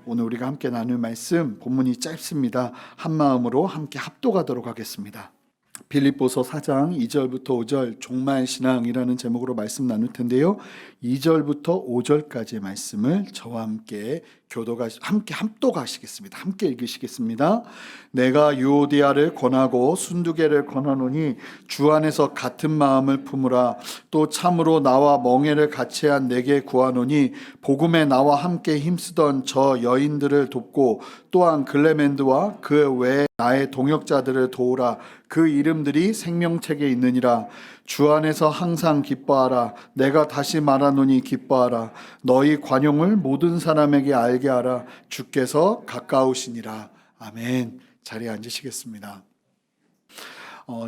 오늘 우리가 함께 나눌 말씀 본문이 짧습니다. 한 마음으로 함께 합독하도록 하겠습니다. 빌립보서 4장 2절부터 5절 종말 신앙이라는 제목으로 말씀 나눌 텐데요. 2절부터 5절까지의 말씀을 저와 함께 함께 합독하시겠습니다. 함께 읽으시겠습니다. 내가 유오디아를 권하고 순두개를 권하노니 주 안에서 같은 마음을 품으라. 또 참으로 나와 멍에를 같이 한 내게 구하노니 복음에 나와 함께 힘쓰던 저 여인들을 돕고 또한 글레멘드와 그 외에 나의 동역자들을 도우라. 그 이름들이 생명책에 있느니라. 주 안에서 항상 기뻐하라. 내가 다시 말하노니 기뻐하라. 너희 관용을 모든 사람에게 알게 하라. 주께서 가까우시니라. 아멘. 자리에 앉으시겠습니다.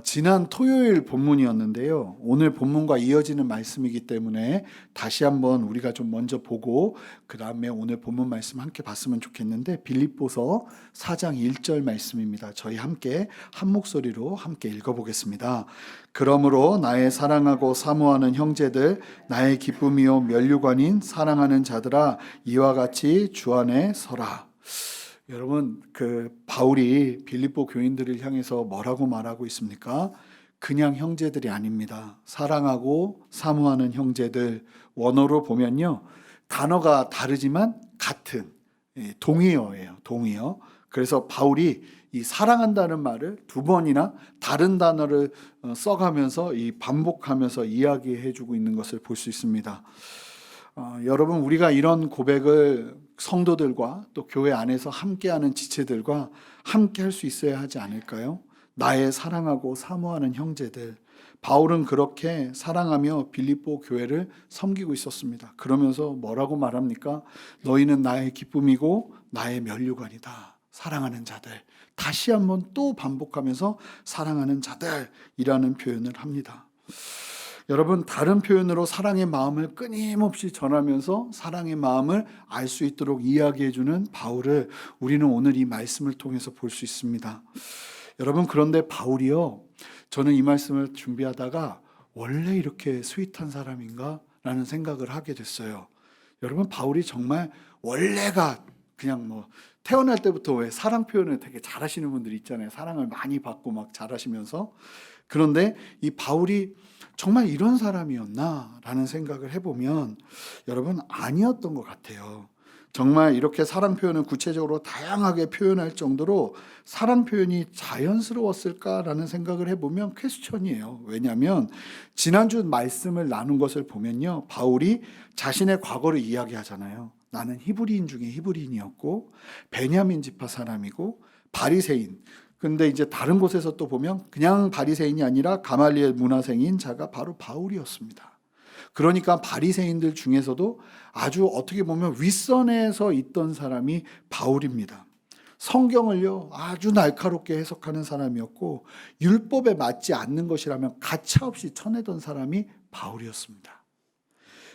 지난 토요일 본문이었는데요. 오늘 본문과 이어지는 말씀이기 때문에 다시 한번 우리가 좀 먼저 보고 그 다음에 오늘 본문 말씀 함께 봤으면 좋겠는데 빌립보서 4장 1절 말씀입니다. 저희 함께 한 목소리로 함께 읽어보겠습니다. 그러므로 나의 사랑하고 사모하는 형제들, 나의 기쁨이요 면류관인 사랑하는 자들아, 이와 같이 주 안에 서라. 여러분, 바울이 빌립보 교인들을 향해서 뭐라고 말하고 있습니까? 그냥 형제들이 아닙니다. 사랑하고 사모하는 형제들. 원어로 보면요, 단어가 다르지만 같은 동의어예요. 동의어. 그래서 바울이 이 사랑한다는 말을 두 번이나 다른 단어를 써가면서 반복하면서 이야기해주고 있는 것을 볼 수 있습니다. 여러분, 우리가 이런 고백을 성도들과 또 교회 안에서 함께하는 지체들과 함께 할 수 있어야 하지 않을까요? 나의 사랑하고 사모하는 형제들. 바울은 그렇게 사랑하며 빌립보 교회를 섬기고 있었습니다. 그러면서 뭐라고 말합니까? 너희는 나의 기쁨이고 나의 면류관이다. 사랑하는 자들. 다시 한번 또 반복하면서 사랑하는 자들이라는 표현을 합니다. 여러분, 다른 표현으로 사랑의 마음을 끊임없이 전하면서 사랑의 마음을 알 수 있도록 이야기해주는 바울을 우리는 오늘 이 말씀을 통해서 볼 수 있습니다. 여러분, 그런데 바울이요, 저는 이 말씀을 준비하다가 원래 이렇게 스윗한 사람인가? 라는 생각을 하게 됐어요. 여러분, 바울이 정말 원래가 그냥 태어날 때부터 왜 사랑 표현을 되게 잘하시는 분들이 있잖아요. 사랑을 많이 받고 막 잘하시면서. 그런데 이 바울이 정말 이런 사람이었나? 라는 생각을 해보면 여러분, 아니었던 것 같아요. 정말 이렇게 사랑 표현을 구체적으로 다양하게 표현할 정도로 사랑 표현이 자연스러웠을까라는 생각을 해보면 퀘스천이에요. 왜냐하면 지난주 말씀을 나눈 것을 보면요, 바울이 자신의 과거를 이야기하잖아요. 나는 히브리인 중에 히브리인이었고 베냐민 지파 사람이고 바리새인. 근데 이제 다른 곳에서 또 보면 그냥 바리새인이 아니라 가말리엘 문화생인 자가 바로 바울이었습니다. 그러니까 바리새인들 중에서도 아주 어떻게 보면 윗선에서 있던 사람이 바울입니다. 성경을요, 아주 날카롭게 해석하는 사람이었고 율법에 맞지 않는 것이라면 가차없이 쳐내던 사람이 바울이었습니다.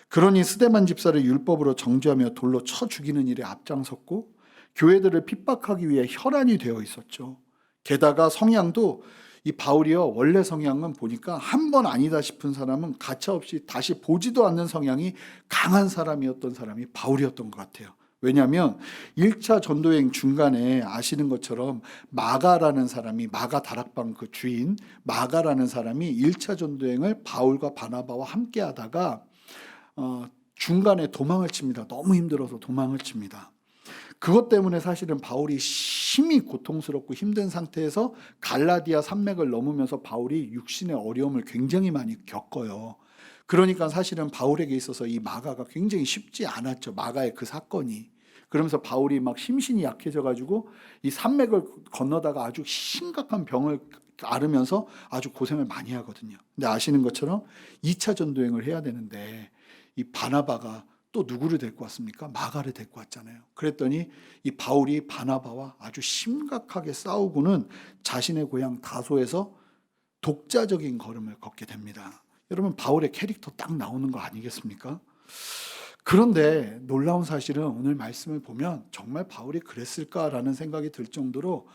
그러니 스데반 집사를 율법으로 정죄하며 돌로 쳐 죽이는 일에 앞장섰고 교회들을 핍박하기 위해 혈안이 되어 있었죠. 게다가 성향도 이 바울이요, 원래 성향은 보니까 한 번 아니다 싶은 사람은 가차없이 다시 보지도 않는 성향이 강한 사람이었던 사람이 바울이었던 것 같아요. 왜냐하면 1차 전도여행 중간에 아시는 것처럼 마가라는 사람이, 마가 다락방 그 주인 마가라는 사람이 1차 전도여행을 바울과 바나바와 함께 하다가 중간에 도망을 칩니다. 너무 힘들어서 도망을 칩니다. 그것 때문에 사실은 바울이 심히 고통스럽고 힘든 상태에서 갈라디아 산맥을 넘으면서 바울이 육신의 어려움을 굉장히 많이 겪어요. 그러니까 사실은 바울에게 있어서 이 마가가 굉장히 쉽지 않았죠. 마가의 그 사건이. 그러면서 바울이 막 심신이 약해져가지고 이 산맥을 건너다가 아주 심각한 병을 앓으면서 아주 고생을 많이 하거든요. 근데 아시는 것처럼 2차 전도여행을 해야 되는데 이 바나바가 또 누구를 데리고 왔습니까? 마가를 데리고 왔잖아요. 그랬더니 이 바울이 바나바와 아주 심각하게 싸우고는 자신의 고향 다소에서 독자적인 걸음을 걷게 됩니다. 여러분, 바울의 캐릭터 딱 나오는 거 아니겠습니까? 그런데 놀라운 사실은 오늘 말씀을 보면 정말 바울이 그랬을까라는 생각이 들 정도로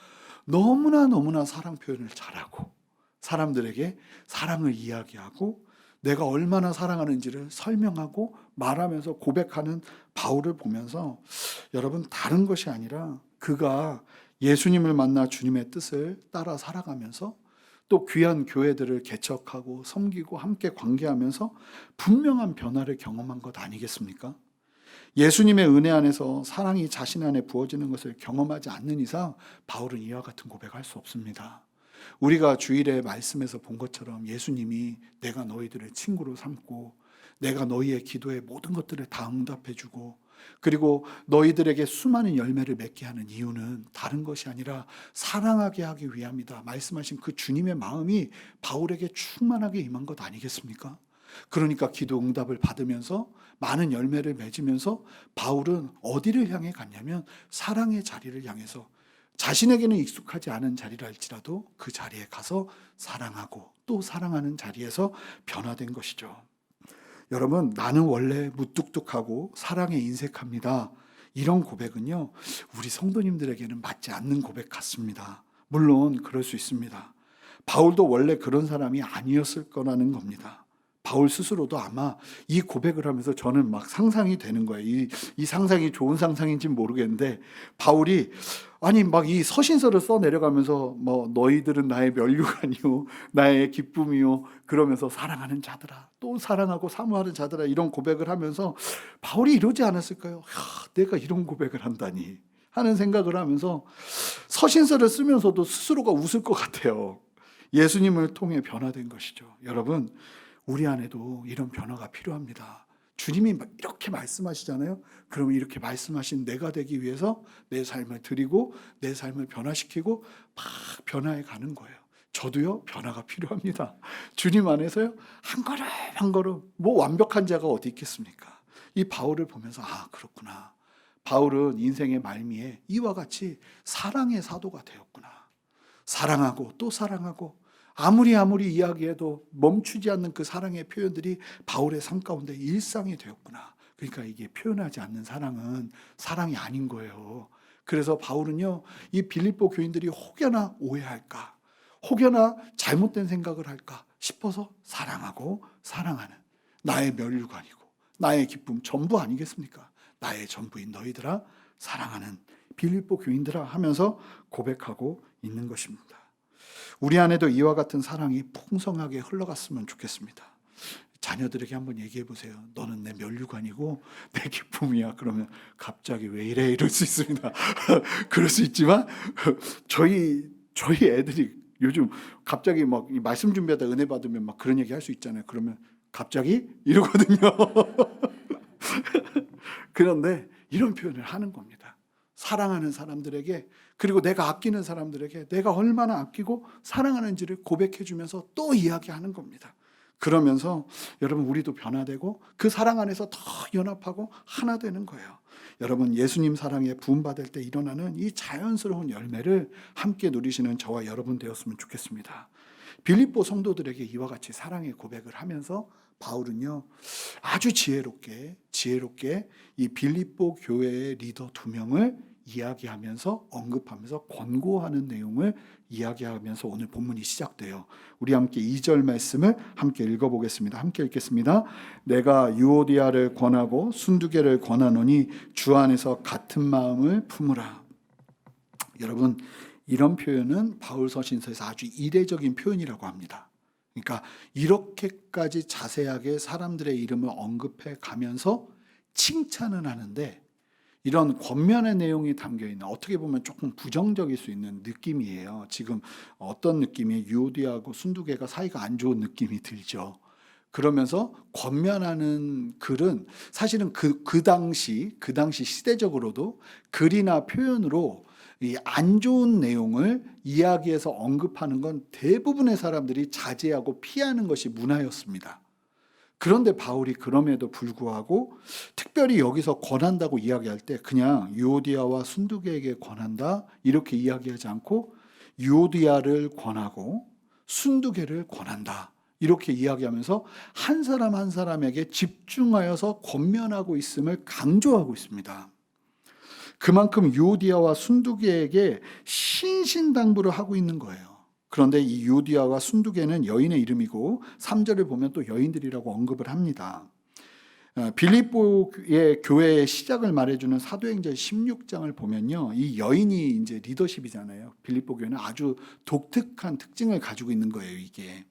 너무나 사랑 표현을 잘하고 사람들에게 사랑을 이야기하고 내가 얼마나 사랑하는지를 설명하고 말하면서 고백하는 바울을 보면서 여러분, 다른 것이 아니라 그가 예수님을 만나 주님의 뜻을 따라 살아가면서 또 귀한 교회들을 개척하고 섬기고 함께 관계하면서 분명한 변화를 경험한 것 아니겠습니까? 예수님의 은혜 안에서 사랑이 자신 안에 부어지는 것을 경험하지 않는 이상 바울은 이와 같은 고백할 수 없습니다. 우리가 주일에 말씀에서 본 것처럼 예수님이 내가 너희들을 친구로 삼고 내가 너희의 기도에 모든 것들을 다 응답해주고 그리고 너희들에게 수많은 열매를 맺게 하는 이유는 다른 것이 아니라 사랑하게 하기 위함이다 말씀하신 그 주님의 마음이 바울에게 충만하게 임한 것 아니겠습니까? 그러니까 기도 응답을 받으면서 많은 열매를 맺으면서 바울은 어디를 향해 갔냐면 사랑의 자리를 향해서 자신에게는 익숙하지 않은 자리라 할지라도 그 자리에 가서 사랑하고 또 사랑하는 자리에서 변화된 것이죠. 여러분, 나는 원래 무뚝뚝하고 사랑에 인색합니다. 이런 고백은요, 우리 성도님들에게는 맞지 않는 고백 같습니다. 물론 그럴 수 있습니다. 바울도 원래 그런 사람이 아니었을 거라는 겁니다. 바울 스스로도 아마 이 고백을 하면서 저는 막 상상이 되는 거예요. 이 상상이 좋은 상상인지는 모르겠는데 바울이 아니 막 이 서신서를 써 내려가면서 뭐 너희들은 나의 면류관이요 나의 기쁨이요 그러면서 사랑하는 자들아 또 사랑하고 사모하는 자들아 이런 고백을 하면서 바울이 이러지 않았을까요? 내가 이런 고백을 한다니 하는 생각을 하면서 서신서를 쓰면서도 스스로가 웃을 것 같아요. 예수님을 통해 변화된 것이죠. 여러분, 우리 안에도 이런 변화가 필요합니다. 주님이 이렇게 말씀하시잖아요. 그러면 이렇게 말씀하신 내가 되기 위해서 내 삶을 드리고 내 삶을 변화시키고 막 변화해 가는 거예요. 저도요, 변화가 필요합니다. 주님 안에서요, 한 걸음 한 걸음, 뭐 완벽한 자가 어디 있겠습니까? 이 바울을 보면서 아, 그렇구나. 바울은 인생의 말미에 이와 같이 사랑의 사도가 되었구나. 사랑하고 또 사랑하고 아무리 이야기해도 멈추지 않는 그 사랑의 표현들이 바울의 삶 가운데 일상이 되었구나. 그러니까 이게 표현하지 않는 사랑은 사랑이 아닌 거예요. 그래서 바울은요, 이 빌립보 교인들이 혹여나 오해할까, 혹여나 잘못된 생각을 할까 싶어서 사랑하고 사랑하는 나의 면류관이고 나의 기쁨 전부 아니겠습니까? 나의 전부인 너희들아 사랑하는 빌립보 교인들아 하면서 고백하고 있는 것입니다. 우리 안에도 이와 같은 사랑이 풍성하게 흘러갔으면 좋겠습니다. 자녀들에게 한번 얘기해 보세요. 너는 내 면류관이고 내 기쁨이야. 그러면 갑자기 왜 이래? 이럴 수 있습니다. 그럴 수 있지만 저희 애들이 요즘 갑자기 막 말씀 준비하다 은혜 받으면 막 그런 얘기 할 수 있잖아요. 그러면 갑자기 이러거든요. 그런데 이런 표현을 하는 겁니다. 사랑하는 사람들에게 그리고 내가 아끼는 사람들에게 내가 얼마나 아끼고 사랑하는지를 고백해 주면서 또 이야기하는 겁니다. 그러면서 여러분 우리도 변화되고 그 사랑 안에서 더 연합하고 하나 되는 거예요. 여러분 예수님 사랑에 부음받을 때 일어나는 이 자연스러운 열매를 함께 누리시는 저와 여러분 되었으면 좋겠습니다. 빌립보 성도들에게 이와 같이 사랑의 고백을 하면서 바울은요 아주 지혜롭게 이 빌립보 교회의 리더 2명을 이야기하면서 언급하면서 권고하는 내용을 이야기하면서 오늘 본문이 시작돼요. 우리 함께 2절 말씀을 함께 읽어보겠습니다. 함께 읽겠습니다. 내가 유오디아를 권하고 순두개를 권하노니 주 안에서 같은 마음을 품으라. 여러분 이런 표현은 바울 서신서에서 아주 이례적인 표현이라고 합니다. 그러니까 이렇게까지 자세하게 사람들의 이름을 언급해 가면서 칭찬은 하는데 이런 권면의 내용이 담겨있는 어떻게 보면 조금 부정적일 수 있는 느낌이에요. 지금 어떤 느낌이 유오디아하고 순두개가 사이가 안 좋은 느낌이 들죠. 그러면서 권면하는 글은 사실은 그 당시 시대적으로도 글이나 표현으로 이 안 좋은 내용을 이야기해서 언급하는 건 대부분의 사람들이 자제하고 피하는 것이 문화였습니다. 그런데 바울이 그럼에도 불구하고 특별히 여기서 권한다고 이야기할 때 그냥 유오디아와 순두개에게 권한다 이렇게 이야기하지 않고 유오디아를 권하고 순두개를 권한다 이렇게 이야기하면서 한 사람 한 사람에게 집중하여서 권면하고 있음을 강조하고 있습니다. 그만큼 유오디아와 순두개에게 신신당부를 하고 있는 거예요. 그런데 이 유오디아와 순두계는 여인의 이름이고 3절을 보면 또 여인들이라고 언급을 합니다. 빌립보의 교회의 시작을 말해주는 사도행전 16장을 보면요, 이 여인이 이제 리더십이잖아요. 빌립보 교회는 아주 독특한 특징을 가지고 있는 거예요. 이게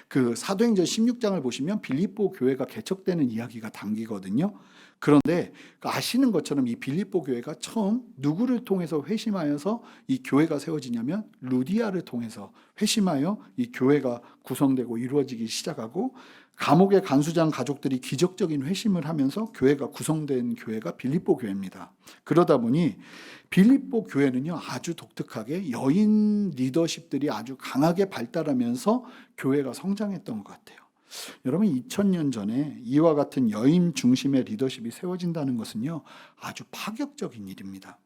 그 사도행전 16장을 보시면 빌립보 교회가 개척되는 이야기가 담기거든요. 그런데 아시는 것처럼 이 빌립보 교회가 처음 누구를 통해서 회심하여서 이 교회가 세워지냐면 루디아를 통해서 회심하여 이 교회가 구성되고 이루어지기 시작하고, 감옥의 간수장 가족들이 기적적인 회심을 하면서 교회가 구성된 교회가 빌립보 교회입니다. 그러다 보니 빌립보 교회는요, 아주 독특하게 여인 리더십들이 아주 강하게 발달하면서 교회가 성장했던 것 같아요. 여러분, 2000년 전에 이와 같은 여인 중심의 리더십이 세워진다는 것은요, 아주 파격적인 일입니다.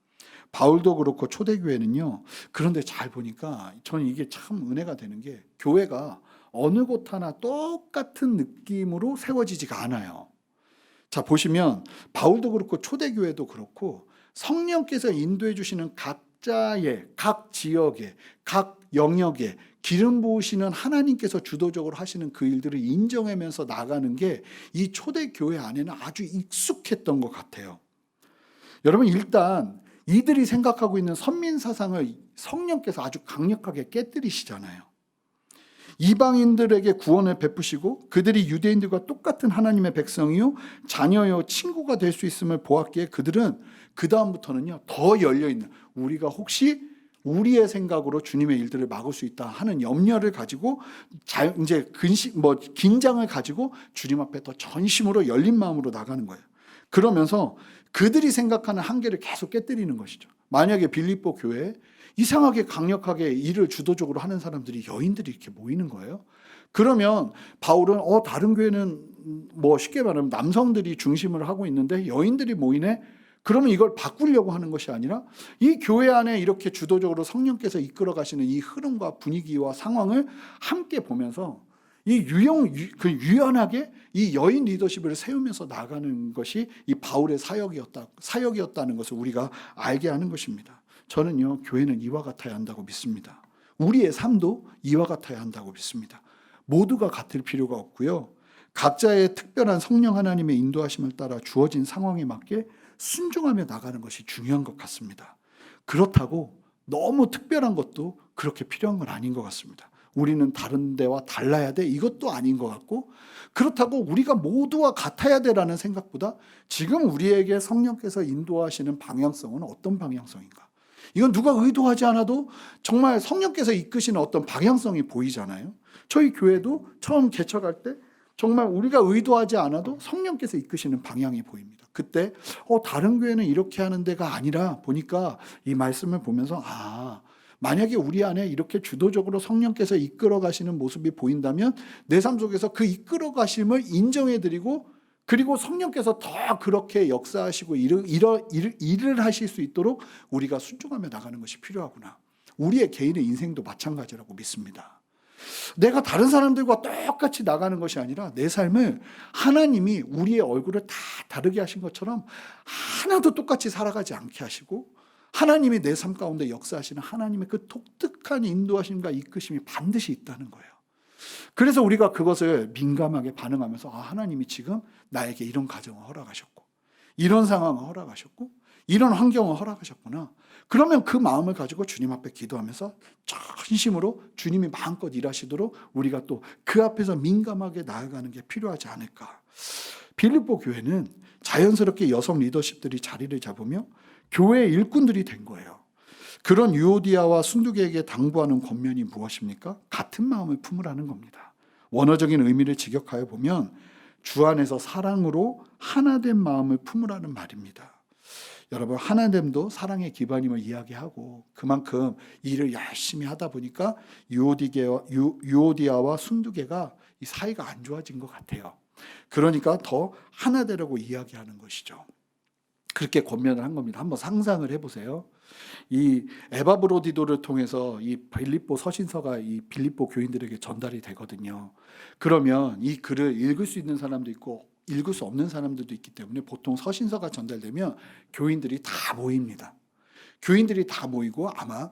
바울도 그렇고 초대교회는요, 그런데 잘 보니까 저는 이게 참 은혜가 되는 게, 교회가 어느 곳 하나 똑같은 느낌으로 세워지지가 않아요. 자, 보시면 바울도 그렇고 초대교회도 그렇고 성령께서 인도해 주시는 각자의 각 지역의 각 영역에 기름 부으시는 하나님께서 주도적으로 하시는 그 일들을 인정하면서 나가는 게 이 초대교회 안에는 아주 익숙했던 것 같아요. 여러분, 일단 이들이 생각하고 있는 선민 사상을 성령께서 아주 강력하게 깨뜨리시잖아요. 이방인들에게 구원을 베푸시고 그들이 유대인들과 똑같은 하나님의 백성이요 자녀요 친구가 될 수 있음을 보았기에 그들은 그 다음부터는요 더 열려있는, 우리가 혹시 우리의 생각으로 주님의 일들을 막을 수 있다 하는 염려를 가지고 이제 긴장을 가지고 주님 앞에 더 전심으로 열린 마음으로 나가는 거예요. 그러면서 그들이 생각하는 한계를 계속 깨뜨리는 것이죠. 만약에 빌립보 교회에 이상하게 강력하게 일을 주도적으로 하는 사람들이, 여인들이 이렇게 모이는 거예요. 그러면 바울은 다른 교회는 쉽게 말하면 남성들이 중심을 하고 있는데 여인들이 모이네? 그러면 이걸 바꾸려고 하는 것이 아니라 이 교회 안에 이렇게 주도적으로 성령께서 이끌어 가시는 이 흐름과 분위기와 상황을 함께 보면서 유연하게 이 여인 리더십을 세우면서 나가는 것이 이 바울의 사역이었다는 것을 우리가 알게 하는 것입니다. 저는요, 교회는 이와 같아야 한다고 믿습니다. 우리의 삶도 이와 같아야 한다고 믿습니다. 모두가 같을 필요가 없고요, 각자의 특별한 성령 하나님의 인도하심을 따라 주어진 상황에 맞게 순종하며 나가는 것이 중요한 것 같습니다. 그렇다고 너무 특별한 것도 그렇게 필요한 건 아닌 것 같습니다. 우리는 다른 데와 달라야 돼, 이것도 아닌 것 같고, 그렇다고 우리가 모두와 같아야 돼라는 생각보다 지금 우리에게 성령께서 인도하시는 방향성은 어떤 방향성인가, 이건 누가 의도하지 않아도 정말 성령께서 이끄시는 어떤 방향성이 보이잖아요. 저희 교회도 처음 개척할 때 정말 우리가 의도하지 않아도 성령께서 이끄시는 방향이 보입니다. 그때 다른 교회는 이렇게 하는 데가 아니라 보니까 이 말씀을 보면서 만약에 우리 안에 이렇게 주도적으로 성령께서 이끌어 가시는 모습이 보인다면 내 삶 속에서 그 이끌어 가심을 인정해드리고, 그리고 성령께서 더 그렇게 역사하시고 일을 하실 수 있도록 우리가 순종하며 나가는 것이 필요하구나. 우리의 개인의 인생도 마찬가지라고 믿습니다. 내가 다른 사람들과 똑같이 나가는 것이 아니라 내 삶을 하나님이 우리의 얼굴을 다 다르게 하신 것처럼 하나도 똑같이 살아가지 않게 하시고, 하나님이 내 삶 가운데 역사하시는 하나님의 그 독특한 인도하심과 이끄심이 반드시 있다는 거예요. 그래서 우리가 그것을 민감하게 반응하면서 하나님이 지금 나에게 이런 가정을 허락하셨고, 이런 상황을 허락하셨고, 이런 환경을 허락하셨구나. 그러면 그 마음을 가지고 주님 앞에 기도하면서 전심으로 주님이 마음껏 일하시도록 우리가 또 그 앞에서 민감하게 나아가는 게 필요하지 않을까. 빌립보 교회는 자연스럽게 여성 리더십들이 자리를 잡으며 교회의 일꾼들이 된 거예요. 그런 유오디아와 순두계에게 당부하는 권면이 무엇입니까? 같은 마음을 품으라는 겁니다. 원어적인 의미를 직역하여 보면 주 안에서 사랑으로 하나된 마음을 품으라는 말입니다. 여러분, 하나됨도 사랑의 기반임을 이야기하고, 그만큼 일을 열심히 하다 보니까 유오디아와 순두계가 이 사이가 안 좋아진 것 같아요. 그러니까 더 하나 되려고 이야기하는 것이죠. 그렇게 권면을 한 겁니다. 한번 상상을 해보세요. 이 에바브로디도를 통해서 이 빌립보 서신서가 이 빌립보 교인들에게 전달이 되거든요. 그러면 이 글을 읽을 수 있는 사람도 있고 읽을 수 없는 사람들도 있기 때문에 보통 서신서가 전달되면 교인들이 다 모입니다. 교인들이 다 모이고 아마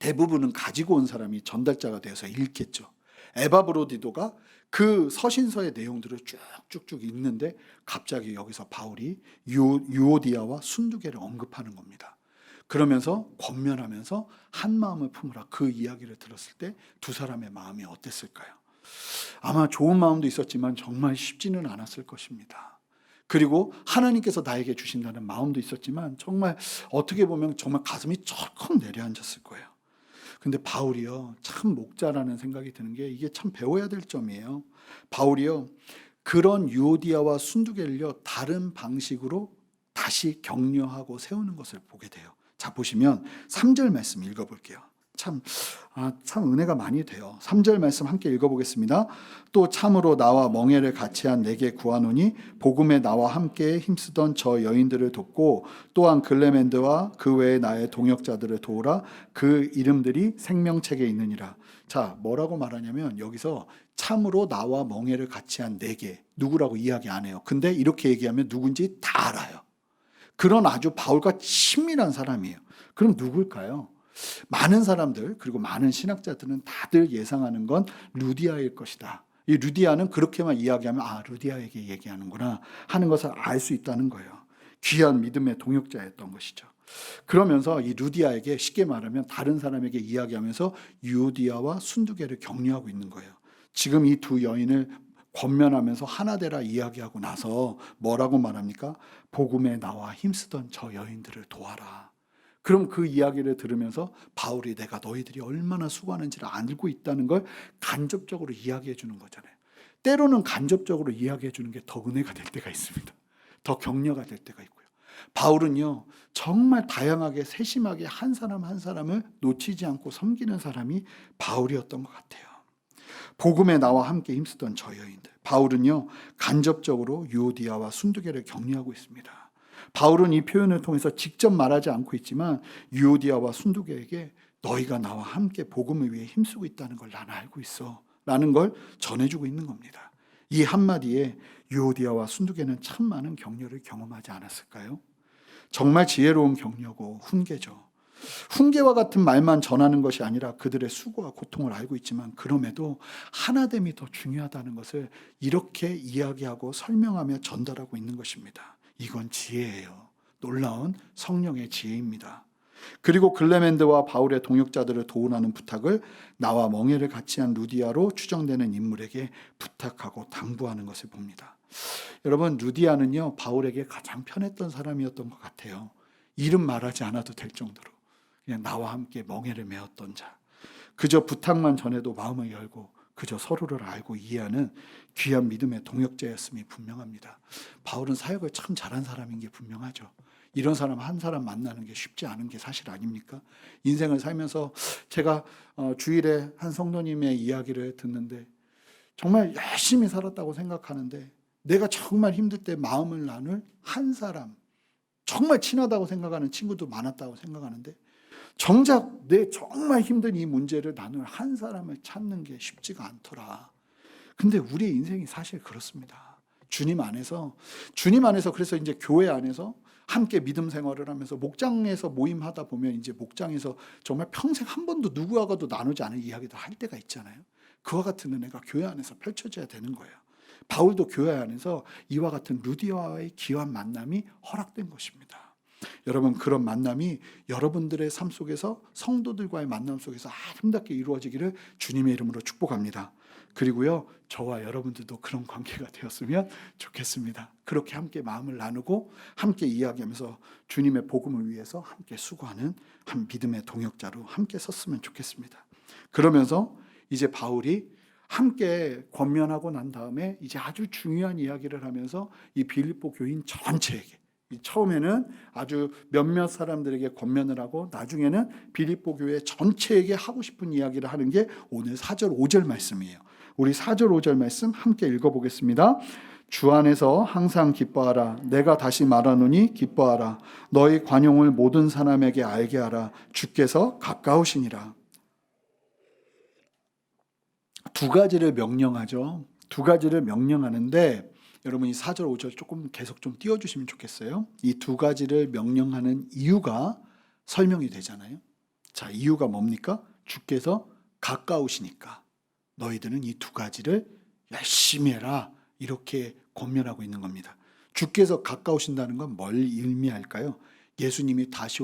대부분은 가지고 온 사람이 전달자가 되어서 읽겠죠. 에바브로디도가 그 서신서의 내용들을 쭉쭉쭉 읽는데 갑자기 여기서 바울이 유오디아와 순두개를 언급하는 겁니다. 그러면서 권면하면서 한 마음을 품으라, 그 이야기를 들었을 때 두 사람의 마음이 어땠을까요? 아마 좋은 마음도 있었지만 정말 쉽지는 않았을 것입니다. 그리고 하나님께서 나에게 주신다는 마음도 있었지만 정말 어떻게 보면 정말 가슴이 철컥 내려앉았을 거예요. 근데 바울이요, 참 목자라는 생각이 드는 게 이게 참 배워야 될 점이에요. 바울이요, 그런 유오디아와 순두개를요 다른 방식으로 다시 격려하고 세우는 것을 보게 돼요. 자, 보시면 3절 말씀 읽어볼게요. 참 은혜가 많이 돼요. 3절 말씀 함께 읽어보겠습니다. 또 참으로 나와 멍에를 같이 한 내게 구하노니 복음에 나와 함께 힘쓰던 저 여인들을 돕고 또한 글레멘드와 그 외에 나의 동역자들을 도우라. 그 이름들이 생명책에 있느니라. 자, 뭐라고 말하냐면 여기서 참으로 나와 멍에를 같이 한 내게, 누구라고 이야기 안 해요. 근데 이렇게 얘기하면 누군지 다 알아요. 그런 아주 바울과 친밀한 사람이에요. 그럼 누굴까요? 많은 사람들, 그리고 많은 신학자들은 다들 예상하는 건 루디아일 것이다. 이 루디아는 그렇게만 이야기하면 루디아에게 얘기하는구나 하는 것을 알 수 있다는 거예요. 귀한 믿음의 동역자였던 것이죠. 그러면서 이 루디아에게 쉽게 말하면 다른 사람에게 이야기하면서 유오디아와 순두개를 격려하고 있는 거예요. 지금 이 두 여인을 권면하면서 하나 되라 이야기하고 나서 뭐라고 말합니까? 복음에 나와 힘쓰던 저 여인들을 도와라. 그럼 그 이야기를 들으면서 바울이 내가 너희들이 얼마나 수고하는지를 알고 있다는 걸 간접적으로 이야기해 주는 거잖아요. 때로는 간접적으로 이야기해 주는 게 더 은혜가 될 때가 있습니다. 더 격려가 될 때가 있고요. 바울은요, 정말 다양하게 세심하게 한 사람 한 사람을 놓치지 않고 섬기는 사람이 바울이었던 것 같아요. 복음에 나와 함께 힘쓰던 저 여인들. 바울은요, 간접적으로 유오디아와 순두개를 격려하고 있습니다. 바울은 이 표현을 통해서 직접 말하지 않고 있지만 유오디아와 순두개에게 너희가 나와 함께 복음을 위해 힘쓰고 있다는 걸 나는 알고 있어 라는 걸 전해주고 있는 겁니다. 이 한마디에 유오디아와 순두개는 참 많은 격려를 경험하지 않았을까요? 정말 지혜로운 격려고 훈계죠. 훈계와 같은 말만 전하는 것이 아니라 그들의 수고와 고통을 알고 있지만 그럼에도 하나됨이 더 중요하다는 것을 이렇게 이야기하고 설명하며 전달하고 있는 것입니다. 이건 지혜예요. 놀라운 성령의 지혜입니다. 그리고 글레멘드와 바울의 동역자들을 도우라는 부탁을 나와 멍에를 같이 한 루디아로 추정되는 인물에게 부탁하고 당부하는 것을 봅니다. 여러분, 루디아는요, 바울에게 가장 편했던 사람이었던 것 같아요. 이름 말하지 않아도 될 정도로 그냥 나와 함께 멍에를 메었던 자, 그저 부탁만 전해도 마음을 열고 그저 서로를 알고 이해하는 귀한 믿음의 동역자였음이 분명합니다. 바울은 사역을 참 잘한 사람인 게 분명하죠. 이런 사람 한 사람 만나는 게 쉽지 않은 게 사실 아닙니까? 인생을 살면서 제가 주일에 한 성도님의 이야기를 듣는데 정말 열심히 살았다고 생각하는데 내가 정말 힘들 때 마음을 나눌 한 사람, 정말 친하다고 생각하는 친구도 많았다고 생각하는데 정작 내 정말 힘든 이 문제를 나눌 한 사람을 찾는 게 쉽지가 않더라. 근데 우리의 인생이 사실 그렇습니다. 주님 안에서 그래서 이제 교회 안에서 함께 믿음 생활을 하면서 목장에서 모임하다 보면 이제 목장에서 정말 평생 한 번도 누구와도 나누지 않은 이야기도 할 때가 있잖아요. 그와 같은 은혜가 교회 안에서 펼쳐져야 되는 거예요. 바울도 교회 안에서 이와 같은 루디아와의 귀한 만남이 허락된 것입니다. 여러분, 그런 만남이 여러분들의 삶 속에서 성도들과의 만남 속에서 아름답게 이루어지기를 주님의 이름으로 축복합니다. 그리고요, 저와 여러분들도 그런 관계가 되었으면 좋겠습니다. 그렇게 함께 마음을 나누고 함께 이야기하면서 주님의 복음을 위해서 함께 수고하는 한 믿음의 동역자로 함께 섰으면 좋겠습니다. 그러면서 이제 바울이 함께 권면하고 난 다음에 이제 아주 중요한 이야기를 하면서 이 빌립보 교인 전체에게, 처음에는 아주 몇몇 사람들에게 권면을 하고 나중에는 빌립보 교회 전체에게 하고 싶은 이야기를 하는 게 오늘 4절 5절 말씀이에요. 우리 4절 5절 말씀 함께 읽어보겠습니다. 주 안에서 항상 기뻐하라. 내가 다시 말하노니 기뻐하라. 너희 관용을 모든 사람에게 알게 하라. 주께서 가까우시니라. 두 가지를 명령하죠. 두 가지를 명령하는데 여러분, 이 4절 5절 조금 계속 좀 띄워주시면 좋겠어요. 이 두 가지를 명령하는 이유가 설명이 되잖아요. 자, 이유가 뭡니까? 주께서 가까우시니까 너희들은 이 두 가지를 열심히 해라, 이렇게 권면하고 있는 겁니다. 주께서 가까우신다는 건 뭘 의미할까요? 예수님이 다시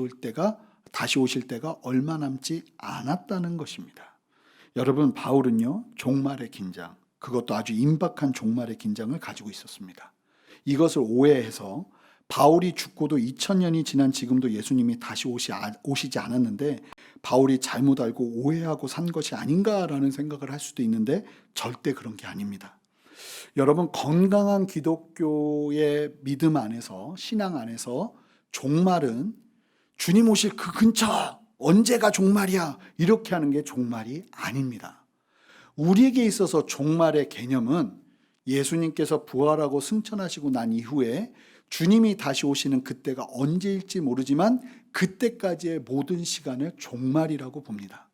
오실 때가 얼마 남지 않았다는 것입니다. 여러분, 바울은요, 종말의 긴장, 그것도 아주 임박한 종말의 긴장을 가지고 있었습니다. 이것을 오해해서 바울이 죽고도 2000년이 지난 지금도 예수님이 다시 오시지 않았는데 바울이 잘못 알고 오해하고 산 것이 아닌가라는 생각을 할 수도 있는데 절대 그런 게 아닙니다. 여러분, 건강한 기독교의 믿음 안에서, 신앙 안에서 종말은 주님 오실 그 근처, 언제가 종말이야, 이렇게 하는 게 종말이 아닙니다. 우리에게 있어서 종말의 개념은 예수님께서 부활하고 승천하시고 난 이후에 주님이 다시 오시는 그때가 언제일지 모르지만 그때까지의 모든 시간을 종말이라고 봅니다.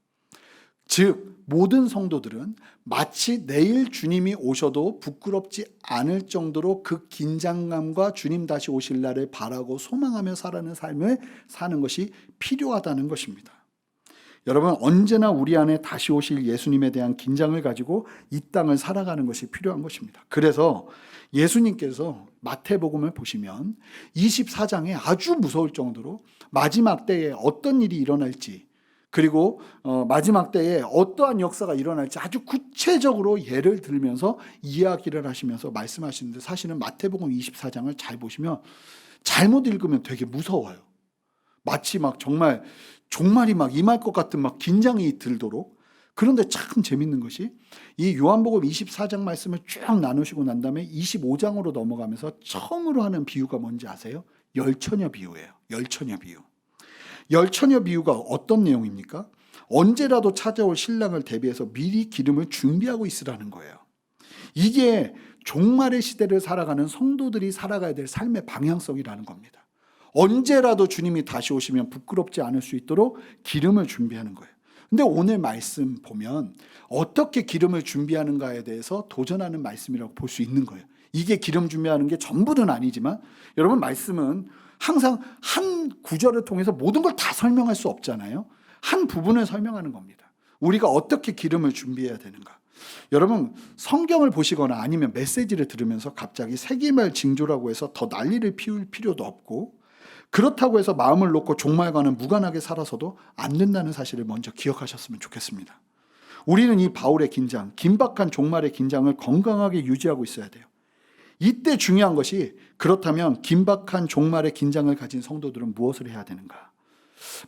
즉, 모든 성도들은 마치 내일 주님이 오셔도 부끄럽지 않을 정도로 그 긴장감과 주님 다시 오실 날을 바라고 소망하며 살아가는 삶을 사는 것이 필요하다는 것입니다. 여러분, 언제나 우리 안에 다시 오실 예수님에 대한 긴장을 가지고 이 땅을 살아가는 것이 필요한 것입니다. 그래서 예수님께서 마태복음을 보시면 24장에 아주 무서울 정도로 마지막 때에 어떤 일이 일어날지, 그리고 마지막 때에 어떠한 역사가 일어날지 아주 구체적으로 예를 들면서 이야기를 하시면서 말씀하시는데, 사실은 마태복음 24장을 잘 보시면 잘못 읽으면 되게 무서워요. 마치 막 정말 종말이 막 임할 것 같은 막 긴장이 들도록. 그런데 참 재밌는 것이 이 요한복음 24장 말씀을 쭉 나누시고 난 다음에 25장으로 넘어가면서 처음으로 하는 비유가 뭔지 아세요? 열처녀 비유예요. 열처녀 비유. 열처녀 비유가 어떤 내용입니까? 언제라도 찾아올 신랑을 대비해서 미리 기름을 준비하고 있으라는 거예요. 이게 종말의 시대를 살아가는 성도들이 살아가야 될 삶의 방향성이라는 겁니다. 언제라도 주님이 다시 오시면 부끄럽지 않을 수 있도록 기름을 준비하는 거예요. 근데 오늘 말씀 보면 어떻게 기름을 준비하는가에 대해서 도전하는 말씀이라고 볼 수 있는 거예요. 이게 기름 준비하는 게 전부는 아니지만, 여러분, 말씀은 항상 한 구절을 통해서 모든 걸 다 설명할 수 없잖아요. 한 부분을 설명하는 겁니다. 우리가 어떻게 기름을 준비해야 되는가. 여러분, 성경을 보시거나 아니면 메시지를 들으면서 갑자기 세기말 징조라고 해서 더 난리를 피울 필요도 없고, 그렇다고 해서 마음을 놓고 종말과는 무관하게 살아서도 안 된다는 사실을 먼저 기억하셨으면 좋겠습니다. 우리는 이 바울의 긴장, 긴박한 종말의 긴장을 건강하게 유지하고 있어야 돼요. 이때 중요한 것이, 그렇다면 긴박한 종말의 긴장을 가진 성도들은 무엇을 해야 되는가?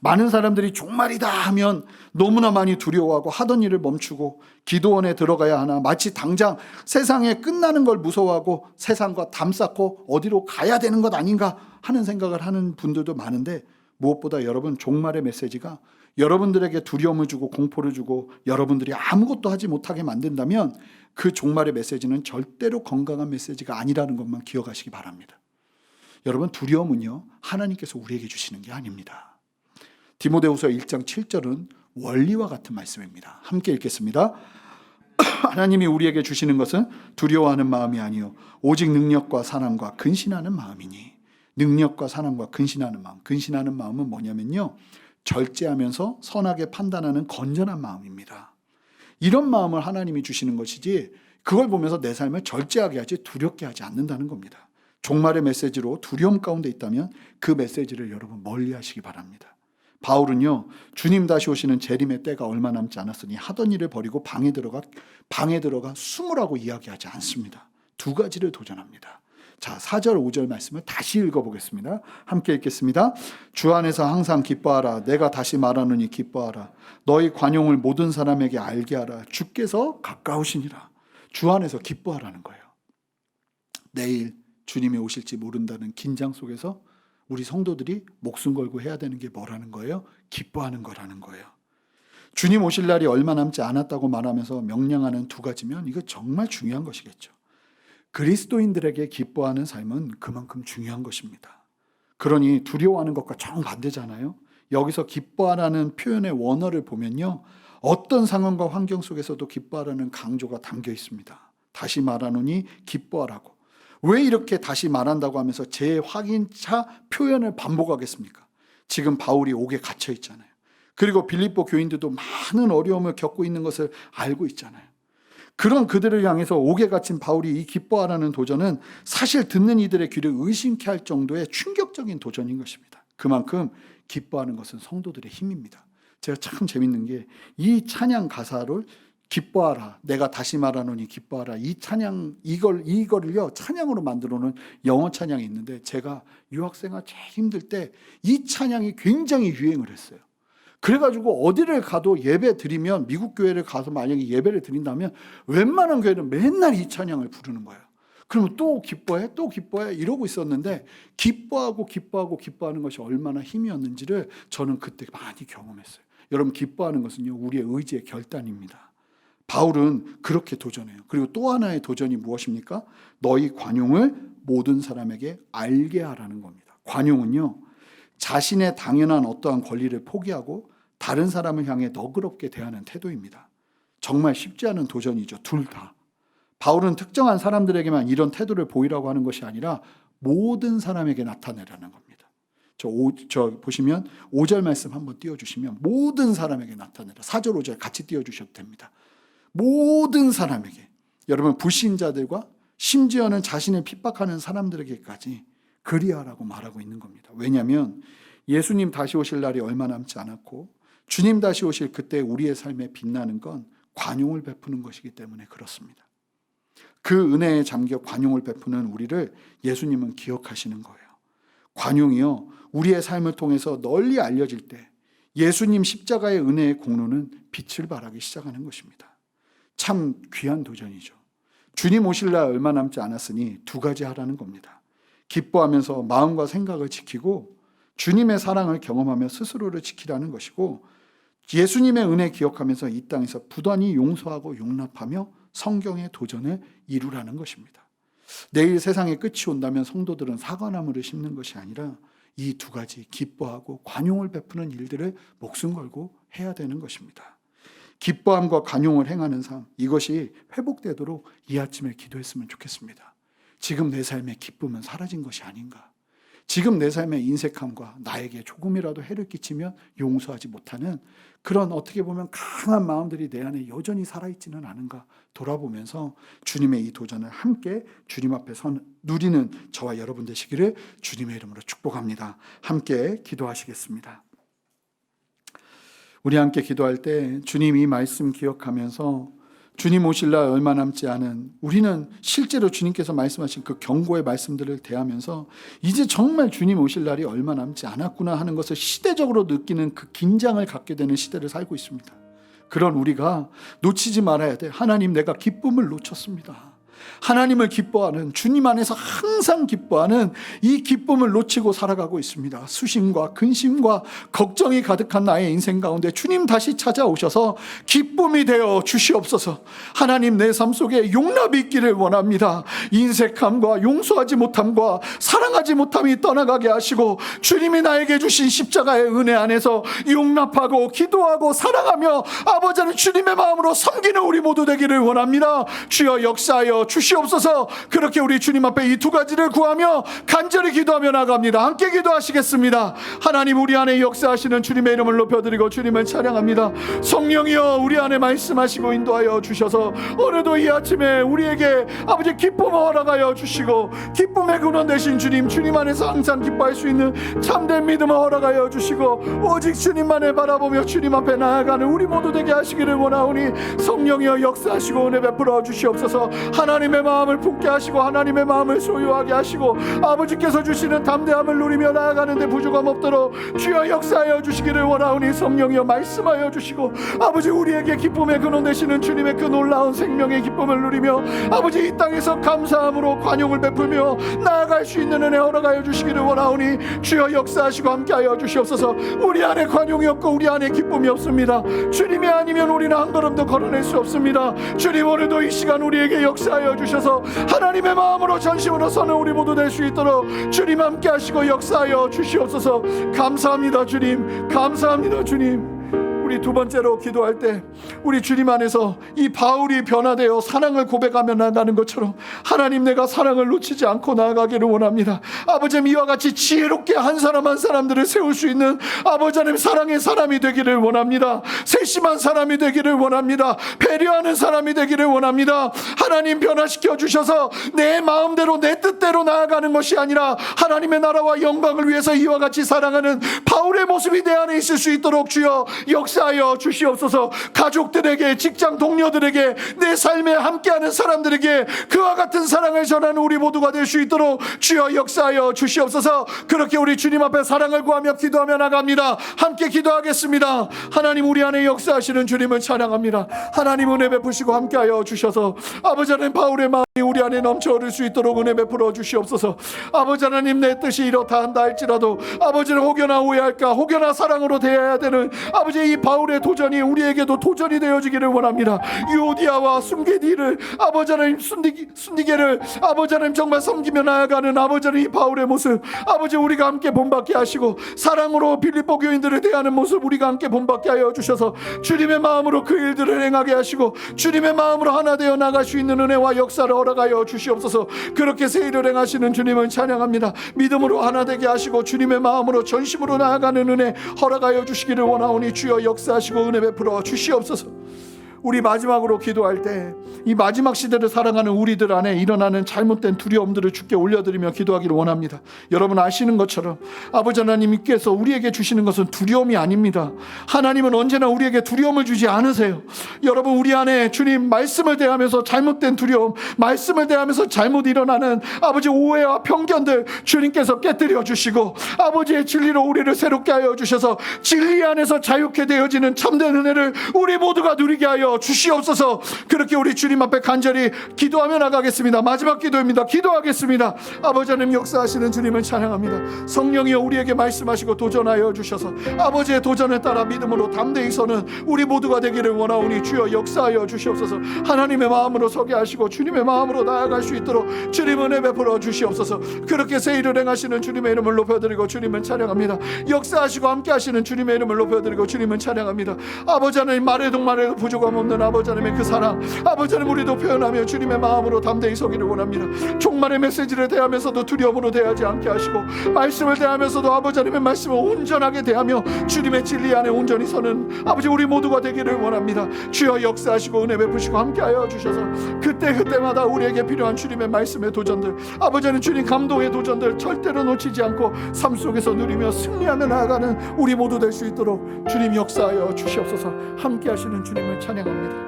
많은 사람들이 종말이다 하면 너무나 많이 두려워하고 하던 일을 멈추고 기도원에 들어가야 하나, 마치 당장 세상에 끝나는 걸 무서워하고 세상과 담쌓고 어디로 가야 되는 것 아닌가 하는 생각을 하는 분들도 많은데, 무엇보다 여러분, 종말의 메시지가 여러분들에게 두려움을 주고 공포를 주고 여러분들이 아무것도 하지 못하게 만든다면 그 종말의 메시지는 절대로 건강한 메시지가 아니라는 것만 기억하시기 바랍니다. 여러분, 두려움은요, 하나님께서 우리에게 주시는 게 아닙니다. 디모데후서 1장 7절은 원리와 같은 말씀입니다. 함께 읽겠습니다. 하나님이 우리에게 주시는 것은 두려워하는 마음이 아니요 오직 능력과 사랑과 근신하는 마음이니. 능력과 사랑과 근신하는 마음. 근신하는 마음은 뭐냐면요, 절제하면서 선하게 판단하는 건전한 마음입니다. 이런 마음을 하나님이 주시는 것이지, 그걸 보면서 내 삶을 절제하게 하지 두렵게 하지 않는다는 겁니다. 종말의 메시지로 두려움 가운데 있다면 그 메시지를 여러분 멀리 하시기 바랍니다. 바울은요, 주님 다시 오시는 재림의 때가 얼마 남지 않았으니 하던 일을 버리고 방에 들어가 숨으라고 이야기하지 않습니다. 두 가지를 도전합니다. 자, 4절 5절 말씀을 다시 읽어보겠습니다. 함께 읽겠습니다. 주 안에서 항상 기뻐하라. 내가 다시 말하노니 기뻐하라. 너희 관용을 모든 사람에게 알게 하라. 주께서 가까우시니라. 주 안에서 기뻐하라는 거예요. 내일 주님이 오실지 모른다는 긴장 속에서 우리 성도들이 목숨 걸고 해야 되는 게 뭐라는 거예요? 기뻐하는 거라는 거예요. 주님 오실 날이 얼마 남지 않았다고 말하면서 명령하는 두 가지면 이거 정말 중요한 것이겠죠. 그리스도인들에게 기뻐하는 삶은 그만큼 중요한 것입니다. 그러니 두려워하는 것과 정반대잖아요. 여기서 기뻐하라는 표현의 원어를 보면요, 어떤 상황과 환경 속에서도 기뻐하라는 강조가 담겨 있습니다. 다시 말하노니 기뻐하라고. 왜 이렇게 다시 말한다고 하면서 재확인차 표현을 반복하겠습니까? 지금 바울이 옥에 갇혀 있잖아요. 그리고 빌립보 교인들도 많은 어려움을 겪고 있는 것을 알고 있잖아요. 그런 그들을 향해서 옥에 갇힌 바울이 이 기뻐하라는 도전은 사실 듣는 이들의 귀를 의심케 할 정도의 충격적인 도전인 것입니다. 그만큼 기뻐하는 것은 성도들의 힘입니다. 제가 참 재밌는 게 이 찬양 가사를 기뻐하라, 내가 다시 말하노니 기뻐하라, 이 찬양 이거를요 찬양으로 만들어 놓은 영어 찬양이 있는데, 제가 유학생활 제일 힘들 때 이 찬양이 굉장히 유행을 했어요. 그래가지고 어디를 가도 예배 드리면, 미국 교회를 가서 만약에 예배를 드린다면 웬만한 교회는 맨날 이 찬양을 부르는 거예요. 그러면 또 기뻐해 이러고 있었는데, 기뻐하는 것이 얼마나 힘이었는지를 저는 그때 많이 경험했어요. 여러분, 기뻐하는 것은요 우리의 의지의 결단입니다. 바울은 그렇게 도전해요. 그리고 또 하나의 도전이 무엇입니까? 너희 관용을 모든 사람에게 알게 하라는 겁니다. 관용은요 자신의 당연한 어떠한 권리를 포기하고 다른 사람을 향해 너그럽게 대하는 태도입니다. 정말 쉽지 않은 도전이죠. 둘 다. 바울은 특정한 사람들에게만 이런 태도를 보이라고 하는 것이 아니라 모든 사람에게 나타내라는 겁니다. 저 보시면 5절 말씀 한번 띄워주시면, 모든 사람에게 나타내라. 4절 5절 같이 띄워주셔도 됩니다. 모든 사람에게. 여러분, 불신자들과 심지어는 자신을 핍박하는 사람들에게까지 그리하라고 말하고 있는 겁니다. 왜냐하면 예수님 다시 오실 날이 얼마 남지 않았고, 주님 다시 오실 그때 우리의 삶에 빛나는 건 관용을 베푸는 것이기 때문에 그렇습니다. 그 은혜에 잠겨 관용을 베푸는 우리를 예수님은 기억하시는 거예요. 관용이요 우리의 삶을 통해서 널리 알려질 때 예수님 십자가의 은혜의 공로는 빛을 발하기 시작하는 것입니다. 참 귀한 도전이죠. 주님 오실 날 얼마 남지 않았으니 두 가지 하라는 겁니다. 기뻐하면서 마음과 생각을 지키고 주님의 사랑을 경험하며 스스로를 지키라는 것이고, 예수님의 은혜 기억하면서 이 땅에서 부단히 용서하고 용납하며 성경의 도전을 이루라는 것입니다. 내일 세상의 끝이 온다면 성도들은 사과나무를 심는 것이 아니라 이 두 가지, 기뻐하고 관용을 베푸는 일들을 목숨 걸고 해야 되는 것입니다. 기뻐함과 관용을 행하는 삶, 이것이 회복되도록 이 아침에 기도했으면 좋겠습니다. 지금 내 삶의 기쁨은 사라진 것이 아닌가? 지금 내 삶의 인색함과 나에게 조금이라도 해를 끼치면 용서하지 못하는 그런 어떻게 보면 강한 마음들이 내 안에 여전히 살아있지는 않은가 돌아보면서 주님의 이 도전을 함께 주님 앞에 누리는 저와 여러분 되시기를 주님의 이름으로 축복합니다. 함께 기도하시겠습니다. 우리 함께 기도할 때 주님 이 말씀 기억하면서 주님 오실 날 얼마 남지 않은, 우리는 실제로 주님께서 말씀하신 그 경고의 말씀들을 대하면서 이제 정말 주님 오실 날이 얼마 남지 않았구나 하는 것을 시대적으로 느끼는 그 긴장을 갖게 되는 시대를 살고 있습니다. 그런 우리가 놓치지 말아야 돼. 하나님, 내가 기쁨을 놓쳤습니다. 하나님을 기뻐하는, 주님 안에서 항상 기뻐하는 이 기쁨을 놓치고 살아가고 있습니다. 수심과 근심과 걱정이 가득한 나의 인생 가운데 주님 다시 찾아오셔서 기쁨이 되어 주시옵소서. 하나님, 내 삶 속에 용납이 있기를 원합니다. 인색함과 용서하지 못함과 사랑하지 못함이 떠나가게 하시고 주님이 나에게 주신 십자가의 은혜 안에서 용납하고 기도하고 사랑하며 아버지는 주님의 마음으로 섬기는 우리 모두 되기를 원합니다. 주여 역사하여 주시옵소서. 그렇게 우리 주님 앞에 이 두 가지를 구하며 간절히 기도하며 나갑니다. 함께 기도하시겠습니다. 하나님, 우리 안에 역사하시는 주님의 이름을 높여드리고 주님을 찬양합니다. 성령이여, 우리 안에 말씀하시고 인도하여 주셔서 오늘도 이 아침에 우리에게 아버지 기쁨을 허락하여 주시고, 기쁨의 근원 되신 주님, 주님 안에서 항상 기뻐할 수 있는 참된 믿음을 허락하여 주시고, 오직 주님만을 바라보며 주님 앞에 나아가는 우리 모두 되게 하시기를 원하오니 성령이여 역사하시고 은혜 베풀어 주시옵소서. 하나님의 마음을 품게 하시고 하나님의 마음을 소유하게 하시고 아버지께서 주시는 담대함을 누리며 나아가는데 부족함 없도록 주여 역사하여 주시기를 원하오니 성령이여 말씀하여 주시고, 아버지 우리에게 기쁨의 근원 되시는 주님의 그 놀라운 생명의 기쁨을 누리며 아버지 이 땅에서 감사함으로 관용을 베풀며 나아갈 수 있는 은혜 허락하여 주시기를 원하오니 주여 역사하시고 함께하여 주시옵소서. 우리 안에 관용이 없고 우리 안에 기쁨이 없습니다. 주님이 아니면 우리는 한 걸음도 걸어낼 수 없습니다. 주님, 오늘도 이 시간 우리에게 역사하여 주셔서 하나님의 마음으로 전심으로 서는 우리 모두 될 수 있도록 주님 함께 하시고 역사하여 주시옵소서. 감사합니다 주님, 감사합니다 주님. 우리 두 번째로 기도할 때 우리 주님 안에서 이 바울이 변화되어 사랑을 고백하며 나가는 것처럼 하나님, 내가 사랑을 놓치지 않고 나아가기를 원합니다. 아버지, 이와 같이 지혜롭게 한 사람 한 사람들을 세울 수 있는 아버지 하나님 사랑의 사람이 되기를 원합니다. 세심한 사람이 되기를 원합니다. 배려하는 사람이 되기를 원합니다. 하나님, 변화시켜 주셔서 내 마음대로 내 뜻대로 나아가는 것이 아니라 하나님의 나라와 영광을 위해서 이와 같이 사랑하는 바울의 모습이 내 안에 있을 수 있도록 주여 역사하여 주시옵소서. 가족들에게, 직장 동료들에게, 내 삶에 함께하는 사람들에게 그와 같은 사랑을 전하는 우리 모두가 될 수 있도록 주여 역사하여 주시옵소서. 그렇게 우리 주님 앞에 사랑을 구하며 기도하며 나갑니다. 함께 기도하겠습니다. 하나님, 우리 안에 역사하시는 주님을 찬양합니다. 하나님, 은혜 베푸시고 함께하여 주셔서 아버지 하나님, 바울의 마음이 우리 안에 넘쳐 흐를 수 있도록 은혜 베풀어 주시옵소서. 아버지 하나님, 내 뜻이 이렇다 한다 할지라도 아버지는 혹여나 오해할까, 혹여나 사랑으로 대해야 되는 아버지 이 바울의 도전이 우리에게도 도전이 되어지기를 원합니다. 유오디아와 순게디를 아버지 하나님, 순디게를 아버지 하나님 정말 섬기며 나아가는 아버지 하나님 이 바울의 모습, 아버지 우리가 함께 본받게 하시고 사랑으로 빌립보 교인들을 대하는 모습 우리가 함께 본받게 하여 주셔서 주님의 마음으로 그 일들을 행하게 하시고 주님의 마음으로 하나 되어 나갈 수 있는 은혜와 역사를 허락하여 주시옵소서. 그렇게 새 일을 행하시는 주님을 찬양합니다. 믿음으로 하나 되게 하시고 주님의 마음으로 전심으로 나아가는 은혜 허락하여 주시기를 원하오니 주여 역사하시고 은혜 베풀어 주시옵소서. 우리 마지막으로 기도할 때 이 마지막 시대를 살아가는 우리들 안에 일어나는 잘못된 두려움들을 주께 올려드리며 기도하기를 원합니다. 여러분 아시는 것처럼 아버지 하나님께서 우리에게 주시는 것은 두려움이 아닙니다. 하나님은 언제나 우리에게 두려움을 주지 않으세요. 여러분, 우리 안에 주님 말씀을 대하면서 잘못된 두려움, 말씀을 대하면서 잘못 일어나는 아버지 오해와 편견들 주님께서 깨뜨려 주시고 아버지의 진리로 우리를 새롭게 하여 주셔서 진리 안에서 자유케 되어지는 참된 은혜를 우리 모두가 누리게 하여 주시옵소서. 그렇게 우리 주님 앞에 간절히 기도하며 나가겠습니다. 마지막 기도입니다. 기도하겠습니다. 아버지 하나님, 역사하시는 주님을 찬양합니다. 성령이여 우리에게 말씀하시고 도전하여 주셔서 아버지의 도전에 따라 믿음으로 담대히 서는 우리 모두가 되기를 원하오니 주여 역사하여 주시옵소서. 하나님의 마음으로 서게 하시고 주님의 마음으로 나아갈 수 있도록 주님 은혜 베풀어 주시옵소서. 그렇게 새 일을 행하시는 주님의 이름을 높여드리고 주님을 찬양합니다. 역사하시고 함께 하시는 주님의 이름을 높여드리고 주님을 찬양합니다. 아버지 하나님, 말해도 말해도 부족함 없는 아버지 하나님의 그 사랑, 아버지 하나님 우리도 표현하며 주님의 마음으로 담대히 서기를 원합니다. 종말의 메시지를 대하면서도 두려움으로 대하지 않게 하시고 말씀을 대하면서도 아버지 하나님의 말씀을 온전하게 대하며 주님의 진리 안에 온전히 서는 아버지 우리 모두가 되기를 원합니다. 주여 역사하시고 은혜 베푸시고 함께하여 주셔서 그때마다 우리에게 필요한 주님의 말씀의 도전들, 아버지 하나님 주님 감동의 도전들 절대로 놓치지 않고 삶 속에서 누리며 승리하며 나아가는 우리 모두 될 수 있도록 주님 역사하여 주시옵소서. 함께하시는 주님을 찬양합니다.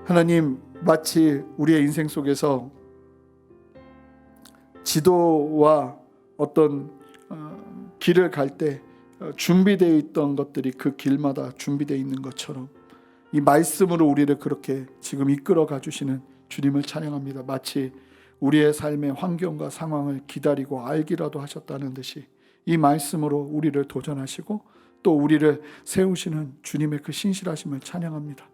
하나님, 마치 우리의 인생 속에서 지도와 어떤 길을 갈 때 준비되어 있던 것들이 그 길마다 준비되어 있는 것처럼 이 말씀으로 우리를 그렇게 지금 이끌어 가주시는 주님을 찬양합니다. 마치 우리의 삶의 환경과 상황을 기다리고 알기라도 하셨다는 듯이 이 말씀으로 우리를 도전하시고 또 우리를 세우시는 주님의 그 신실하심을 찬양합니다.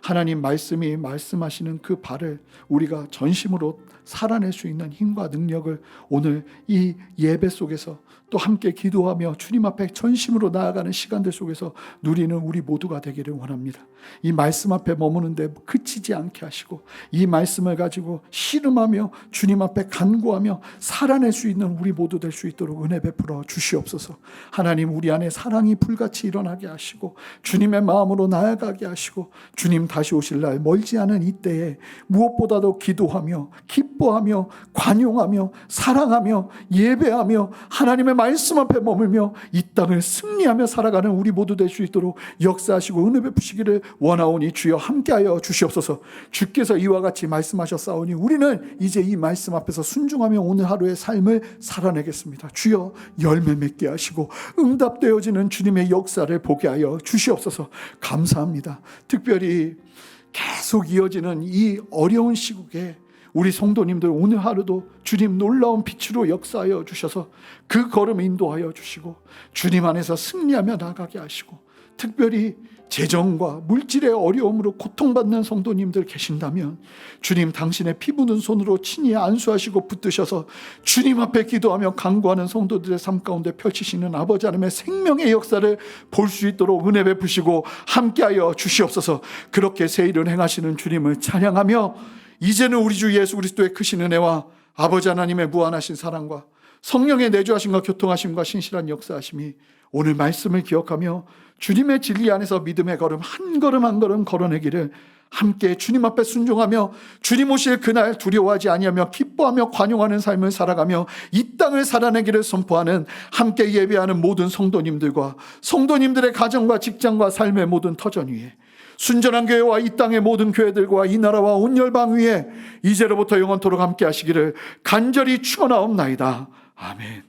하나님 말씀이 말씀하시는 그 바를 우리가 전심으로 살아낼 수 있는 힘과 능력을 오늘 이 예배 속에서 또 함께 기도하며 주님 앞에 전심으로 나아가는 시간들 속에서 누리는 우리 모두가 되기를 원합니다. 이 말씀 앞에 머무는데 그치지 않게 하시고 이 말씀을 가지고 씨름하며 주님 앞에 간구하며 살아낼 수 있는 우리 모두 될 수 있도록 은혜 베풀어 주시옵소서. 하나님, 우리 안에 사랑이 불같이 일어나게 하시고 주님의 마음으로 나아가게 하시고 주님 다시 오실 날 멀지 않은 이때에 무엇보다도 기도하며 기뻐하며 관용하며 사랑하며 예배하며 하나님의 말씀 앞에 머물며 이 땅을 승리하며 살아가는 우리 모두 될 수 있도록 역사하시고 은혜 베푸시기를 원하오니 주여 함께하여 주시옵소서. 주께서 이와 같이 말씀하셨사오니 우리는 이제 이 말씀 앞에서 순종하며 오늘 하루의 삶을 살아내겠습니다. 주여 열매 맺게 하시고 응답되어지는 주님의 역사를 보게 하여 주시옵소서. 감사합니다. 특별히 계속 이어지는 이 어려운 시국에 우리 성도님들 오늘 하루도 주님 놀라운 빛으로 역사하여 주셔서 그 걸음 인도하여 주시고 주님 안에서 승리하며 나가게 하시고 특별히 재정과 물질의 어려움으로 고통받는 성도님들 계신다면 주님 당신의 피 묻은 손으로 친히 안수하시고 붙드셔서 주님 앞에 기도하며 간구하는 성도들의 삶 가운데 펼치시는 아버지 하나님의 생명의 역사를 볼 수 있도록 은혜 베푸시고 함께하여 주시옵소서. 그렇게 새 일을 행하시는 주님을 찬양하며 이제는 우리 주 예수 그리스도의 크신 은혜와 아버지 하나님의 무한하신 사랑과 성령의 내주하심과 교통하심과 신실한 역사하심이 오늘 말씀을 기억하며 주님의 진리 안에서 믿음의 걸음 한 걸음 한 걸음 걸어내기를 함께 주님 앞에 순종하며 주님 오실 그날 두려워하지 아니하며 기뻐하며 관용하는 삶을 살아가며 이 땅을 살아내기를 선포하는 함께 예배하는 모든 성도님들과 성도님들의 가정과 직장과 삶의 모든 터전 위에 순전한 교회와 이 땅의 모든 교회들과 이 나라와 온 열방 위에 이제로부터 영원토록 함께 하시기를 간절히 축원하옵나이다. 아멘.